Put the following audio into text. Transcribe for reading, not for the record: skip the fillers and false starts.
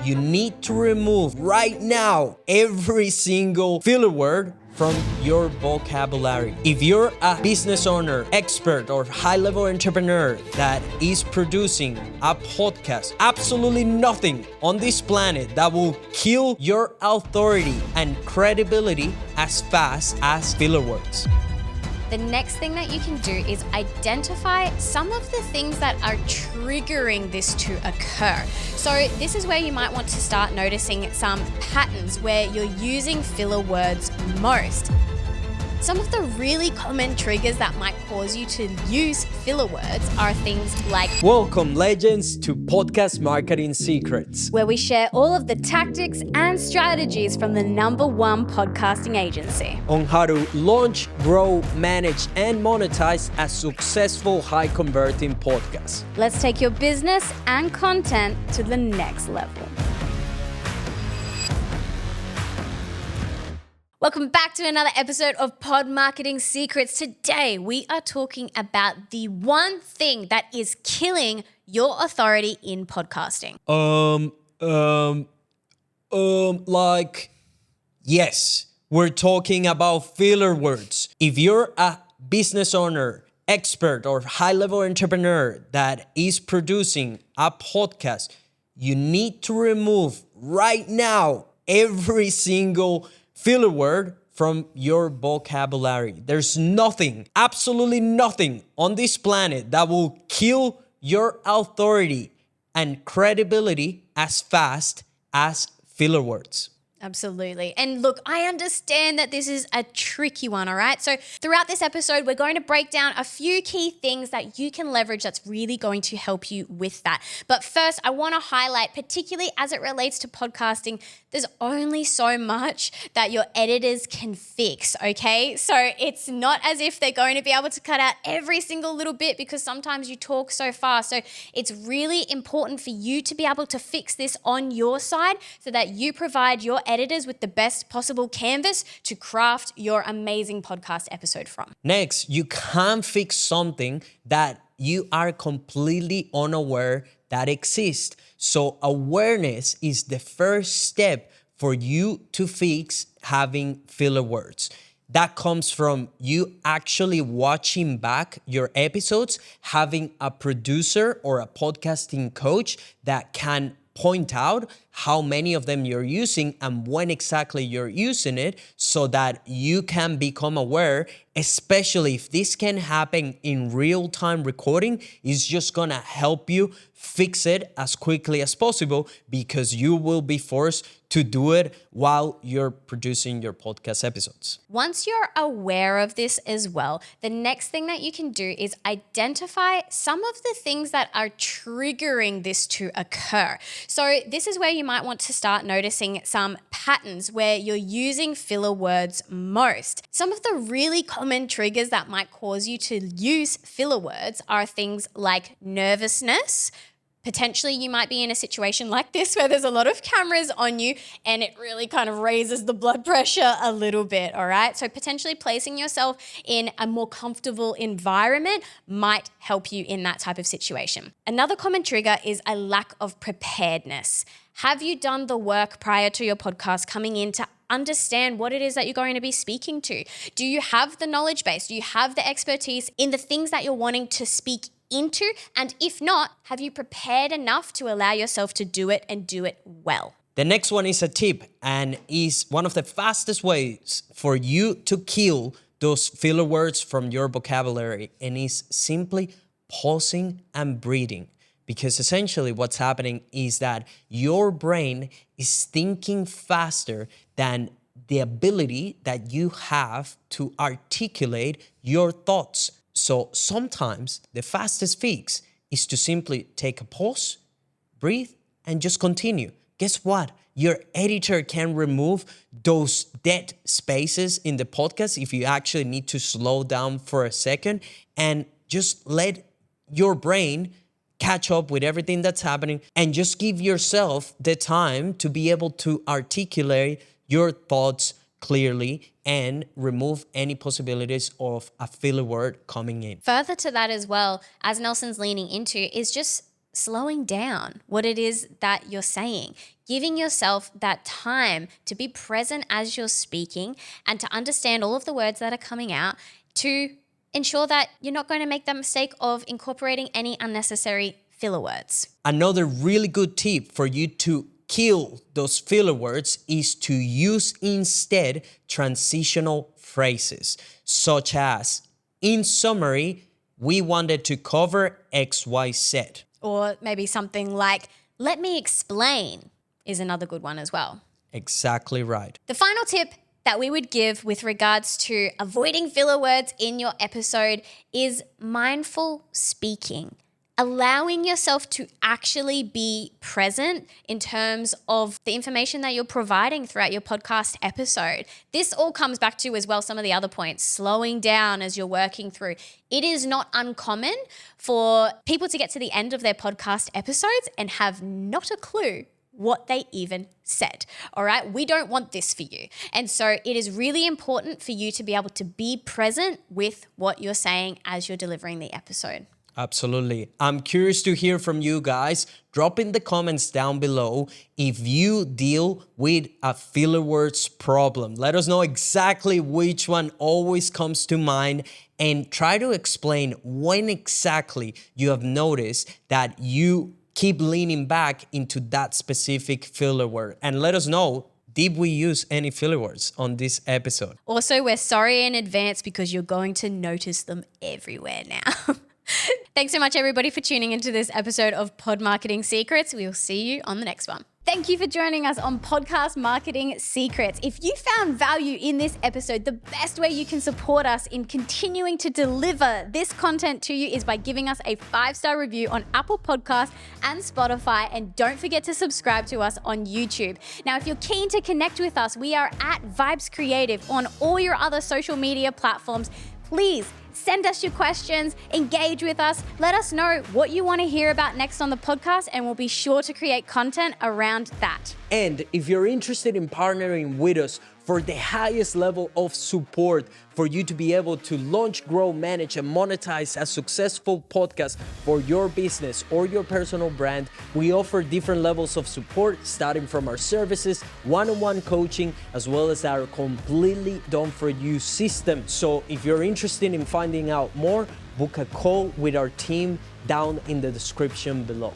you need to remove right now every single filler word from your vocabulary. If you're a business owner, expert, or high-level entrepreneur that is producing a podcast, absolutely nothing on this planet that will kill your authority and credibility as fast as filler words. The next thing that you can do is identify some of the things that are triggering this to occur. So this is where you might want to start noticing some patterns where you're using filler words most. Some of the really common triggers that might cause you to use filler words are things like Welcome, legends, to Podcast Marketing Secrets, where we share all of the tactics and strategies from the #1 podcasting agency on how to launch, grow, manage, and monetize a successful high-converting podcast. Let's take your business and content to the next level. Welcome back to another episode of Pod Marketing Secrets. Today, we are talking about the one thing that is killing your authority in podcasting. Yes, we're talking about filler words. If you're a business owner, expert, or high-level entrepreneur that is producing a podcast, you need to remove right now every single filler word from your vocabulary. There's nothing, absolutely nothing on this planet that will kill your authority and credibility as fast as filler words. Absolutely. And look, I understand that this is a tricky one, all right? So throughout this episode, we're going to break down a few key things that you can leverage that's really going to help you with that. But first, I want to highlight, particularly as it relates to podcasting, there's only so much that your editors can fix, okay? So it's not as if they're going to be able to cut out every single little bit because sometimes you talk so fast. So it's really important for you to be able to fix this on your side so that you provide your editors with the best possible canvas to craft your amazing podcast episode from. Next, you can't fix something that you are completely unaware that exists. So awareness is the first step for you to fix having filler words. That comes from you actually watching back your episodes, having a producer or a podcasting coach that can point out how many of them you're using and when exactly you're using it so that you can become aware, especially if this can happen in real-time recording, it's just gonna help you fix it as quickly as possible because you will be forced to do it while you're producing your podcast episodes. Once you're aware of this as well, the next thing that you can do is identify some of the things that are triggering this to occur. So this is where you might want to start noticing some patterns where you're using filler words most. Some of the really common triggers that might cause you to use filler words are things like nervousness. Potentially, you might be in a situation like this where there's a lot of cameras on you and it really kind of raises the blood pressure a little bit, all right? So potentially placing yourself in a more comfortable environment might help you in that type of situation. Another common trigger is a lack of preparedness. Have you done the work prior to your podcast coming in to understand what it is that you're going to be speaking to? Do you have the knowledge base? Do you have the expertise in the things that you're wanting to speak into? And if not, have you prepared enough to allow yourself to do it and do it well? The next one is a tip and is one of the fastest ways for you to kill those filler words from your vocabulary, and is simply pausing and breathing. Because essentially what's happening is that your brain is thinking faster than the ability that you have to articulate your thoughts. So sometimes the fastest fix is to simply take a pause, breathe, and just continue. Guess what? Your editor can remove those dead spaces in the podcast if you actually need to slow down for a second and just let your brain catch up with everything that's happening and just give yourself the time to be able to articulate your thoughts clearly and remove any possibilities of a filler word coming in. Further to that as well, as Nelson's leaning into, is just slowing down what it is that you're saying, giving yourself that time to be present as you're speaking and to understand all of the words that are coming out to ensure that you're not going to make that mistake of incorporating any unnecessary filler words. Another really good tip for you to kill those filler words is to use instead transitional phrases, such as, in summary, we wanted to cover XYZ. Or maybe something like, let me explain is another good one as well. Exactly right. The final tip that we would give with regards to avoiding filler words in your episode is mindful speaking. Allowing yourself to actually be present in terms of the information that you're providing throughout your podcast episode. This all comes back to as well some of the other points, slowing down as you're working through. It is not uncommon for people to get to the end of their podcast episodes and have not a clue what they even said. All right. We don't want this for you. And so it is really important for you to be able to be present with what you're saying as you're delivering the episode. Absolutely. I'm curious to hear from you guys. Drop in the comments down below if you deal with a filler words problem. Let us know exactly which one always comes to mind and try to explain when exactly you have noticed that you keep leaning back into that specific filler word. And let us know, did we use any filler words on this episode? Also, we're sorry in advance because you're going to notice them everywhere now. Thanks so much, everybody, for tuning into this episode of Pod Marketing Secrets. We will see you on the next one. Thank you for joining us on Podcast Marketing Secrets. If you found value in this episode, the best way you can support us in continuing to deliver this content to you is by giving us a 5-star review on Apple Podcasts and Spotify. And don't forget to subscribe to us on YouTube. Now, if you're keen to connect with us, we are at Vibez Creative on all your other social media platforms. Please send us your questions, engage with us, let us know what you want to hear about next on the podcast, and we'll be sure to create content around that. And if you're interested in partnering with us for the highest level of support for you to be able to launch, grow, manage, and monetize a successful podcast for your business or your personal brand, we offer different levels of support, starting from our services, one-on-one coaching, as well as our completely done-for-you system. So if you're interested in finding out more, book a call with our team down in the description below.